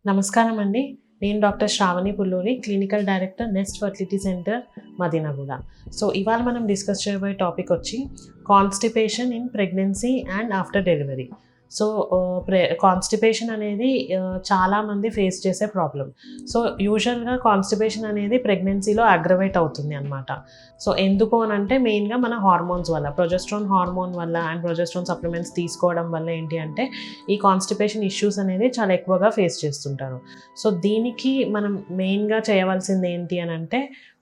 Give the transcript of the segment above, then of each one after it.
నమస్కారం అండి. నేను doctor Shravani Pulluri, clinical director Nest Fertility Centre Madinaguda. So ఇవాళ మనం డిస్కస్ చేయబోయే టాపిక్ వచ్చి constipation in pregnancy and after delivery. So constipation అనేది చాలామంది ఫేస్ చేసే ప్రాబ్లం. సో యూజువల్గా కాన్స్టిపేషన్ అనేది ప్రెగ్నెన్సీలో అగ్రవేట్ అవుతుంది అనమాట. సో ఎందుకు అని అంటే మెయిన్గా మన హార్మోన్స్ వల్ల, ప్రొజెస్ట్రాన్ హార్మోన్ వల్ల అండ్ ప్రొజెస్ట్రాన్ సప్లిమెంట్స్ తీసుకోవడం వల్ల ఏంటి అంటే ఈ కాన్స్టిపేషన్ ఇష్యూస్ అనేది చాలా ఎక్కువగా ఫేస్ చేస్తుంటారు. సో దీనికి మనం మెయిన్గా చేయవలసింది ఏంటి అని అంటే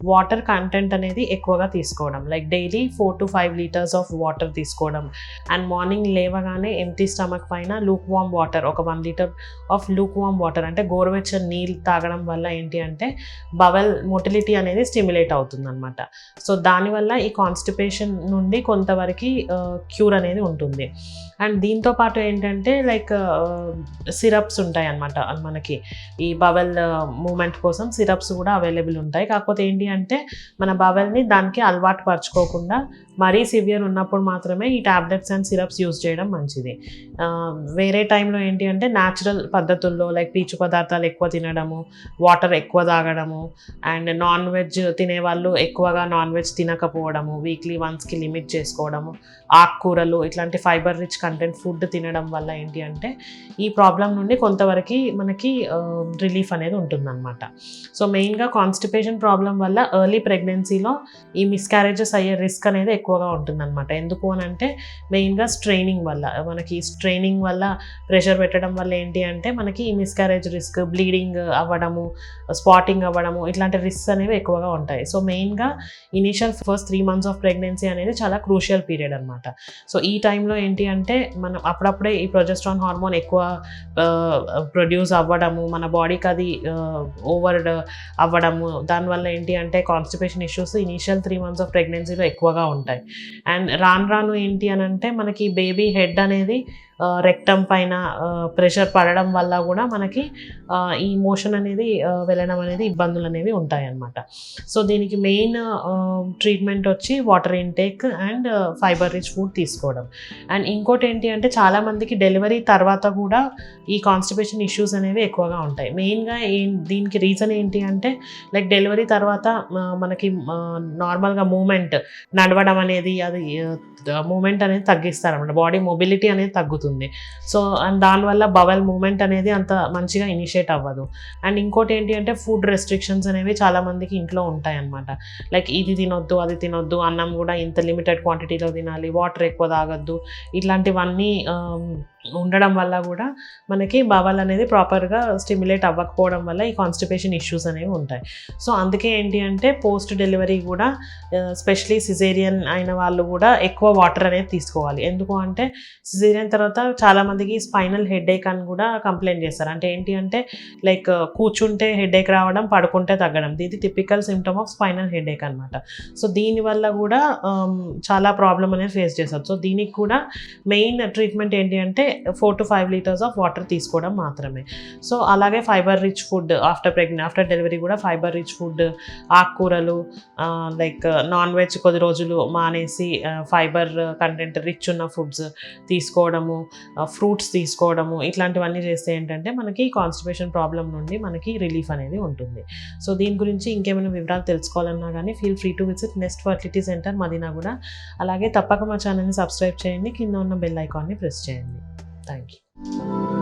వాటర్ కంటెంట్ అనేది ఎక్కువగా తీసుకోవడం, like daily 4 to 5 liters of water తీసుకోవడం. అండ్ మార్నింగ్ లేవగానే ఎంప్టీ స్టమక్ పైన లూక్ వామ్ వాటర్, ఒక 1 liter of Luke warm water అంటే గోరువెచ్చని నీళ్ళు తాగడం వల్ల ఏంటి అంటే బవెల్ మొటిలిటీ అనేది స్టిమ్యులేట్ అవుతుంది అనమాట. సో దానివల్ల ఈ కాన్స్టిపేషన్ నుండి కొంతవరకు క్యూర్ అనేది ఉంటుంది. అండ్ దీంతో పాటు ఏంటంటే లైక్ సిరప్స్ ఉంటాయి అన్నమాట, మనకి ఈ బవెల్ మూమెంట్ కోసం సిరప్స్ కూడా అవైలబుల్ ఉంటాయి. కాకపోతే ఏంటి అంటే మన బవెల్ని దానికి అలవాటు పరచుకోకుండా మరీ సివియర్ ఉన్నప్పుడు మాత్రమే ఈ టాబ్లెట్స్ అండ్ సిరప్స్ యూజ్ చేయడం మంచిది. వేరే టైంలో ఏంటి అంటే న్యాచురల్ పద్ధతుల్లో లైక్ పీచు పదార్థాలు ఎక్కువ తినడము, వాటర్ ఎక్కువ తాగడము, అండ్ నాన్ వెజ్ తినేవాళ్ళు ఎక్కువగా నాన్ వెజ్ తినకపోవడము, వీక్లీ వన్స్కి లిమిట్ చేసుకోవడము, ఆకుకూరలు ఇట్లాంటి ఫైబర్ రిచ్ కంటెంట్ ఫుడ్ తినడం వల్ల ఏంటి అంటే ఈ ప్రాబ్లం నుండి కొంతవరకు మనకి రిలీఫ్ అనేది ఉంటుందన్నమాట. సో మెయిన్గా కాన్స్టిపేషన్ ప్రాబ్లం వల్ల ఎర్లీ ప్రెగ్నెన్సీలో ఈ మిస్క్యారేజెస్ అయ్యే రిస్క్ అనేది ఎక్కువగా ఉంటుందన్నమాట. ఎందుకు అని అంటే మెయిన్గా స్ట్రెయినింగ్ వల్ల, మనకి స్ట్రెయినింగ్ వల్ల ప్రెషర్ పెట్టడం వల్ల ఏంటి అంటే మనకి ఈ మిస్క్యారేజ్ రిస్క్, బ్లీడింగ్ అవ్వడము, స్పాటింగ్ అవ్వడము ఇట్లాంటి రిస్క్స్ అనేవి ఎక్కువగా ఉంటాయి. సో మెయిన్గా initial first 3 months of pregnancy అనేది చాలా క్రూషియల్ పీరియడ్ అనమాట. సో ఈ టైంలో ఏంటి అంటే మనం అప్పుడప్పుడే ఈ ప్రొజెస్ట్రాన్ హార్మోన్ ఎక్కువ ప్రొడ్యూస్ అవ్వడము, మన బాడీకి అది ఓవర్ అవ్వడము, దానివల్ల ఏంటి అంటే constipation issues initial 3 months of ప్రెగ్నెన్సీలో ఎక్కువగా ఉంటాయి. అండ్ రాను ఏంటి అని అంటే మనకి బేబీ హెడ్ అనేది రెక్టమ్ పైన ప్రెషర్ పడడం వల్ల కూడా మనకి ఈ మోషన్ అనేది వెళ్ళడం అనేది ఇబ్బందులు అనేవి ఉంటాయన్నమాట. సో దీనికి మెయిన్ ట్రీట్మెంట్ వచ్చి water intake and fibre rich food తీసుకోవడం. అండ్ ఇంకోటి ఏంటి అంటే చాలామందికి డెలివరీ తర్వాత కూడా ఈ కాన్స్టిపేషన్ ఇష్యూస్ అనేవి ఎక్కువగా ఉంటాయి. మెయిన్గా దీనికి రీజన్ ఏంటి అంటే లైక్ డెలివరీ తర్వాత మనకి నార్మల్గా మూమెంట్, నడవడం అనేది అది మూమెంట్ అనేది తగ్గిస్తారన్నమాట, బాడీ మొబిలిటీ అనేది తగ్గుతుంది. సో అండ్ దానివల్ల బవెల్ మూమెంట్ అనేది అంత మంచిగా ఇనిషియేట్ అవ్వదు. అండ్ ఇంకోటి ఏంటి అంటే ఫుడ్ రెస్ట్రిక్షన్స్ అనేవి చాలామందికి ఇంట్లో ఉంటాయి అన్నమాట. లైక్ ఇది తినొద్దు, అది తినొద్దు, అన్నం కూడా ఇంత లిమిటెడ్ క్వాంటిటీలో తినాలి, వాటర్ ఎక్కువ తాగొద్దు, ఇట్లాంటివన్నీ ఉండడం వల్ల కూడా మనకి బవల్ అనేది ప్రాపర్గా స్టిమ్యులేట్ అవ్వకపోవడం వల్ల ఈ కాన్స్టిపేషన్ ఇష్యూస్ అనేవి ఉంటాయి. సో అందుకే ఏంటి అంటే పోస్ట్ డెలివరీ కూడా స్పెషలీ సిజేరియన్ అయిన వాళ్ళు కూడా ఎక్కువ వాటర్ అనేది తీసుకోవాలి. ఎందుకు అంటే సిజేరియన్ తర్వాత చాలామందికి స్పైనల్ హెడేక్ అని కూడా కంప్లైంట్ చేస్తారు. అంటే ఏంటి అంటే లైక్ కూర్చుంటే హెడేక్ రావడం, పడుకుంటే తగ్గడం, ఇది typical symptom of spinal headache అనమాట. సో దీనివల్ల కూడా చాలా ప్రాబ్లం అనేది ఫేస్ చేస్తారు. సో దీనికి కూడా మెయిన్ ట్రీట్మెంట్ ఏంటి అంటే 4 to 5 liters ఆఫ్ వాటర్ తీసుకోవడం మాత్రమే. సో అలాగే fibre rich food after delivery కూడా ఫైబర్ రిచ్ ఫుడ్, ఆకుకూరలు, లైక్ నాన్ వెజ్ కొద్ది రోజులు మానేసి ఫైబర్ కంటెంట్ రిచ్ ఉన్న ఫుడ్స్ తీసుకోవడము, ఫ్రూట్స్ తీసుకోవడము, ఇట్లాంటివన్నీ చేస్తే ఏంటంటే మనకి కాన్స్టిపేషన్ ప్రాబ్లం నుండి మనకి రిలీఫ్ అనేది ఉంటుంది. సో దీని గురించి ఇంకేమైనా వివరాలు తెలుసుకోవాలన్నా కానీ feel free to visit Nest Fertility Centre Madinaguda. అలాగే తప్పక మా ఛానల్ని సబ్స్క్రైబ్ చేయండి, కింద ఉన్న బెల్ ఐకాన్ని ప్రెస్ చేయండి. Thank you.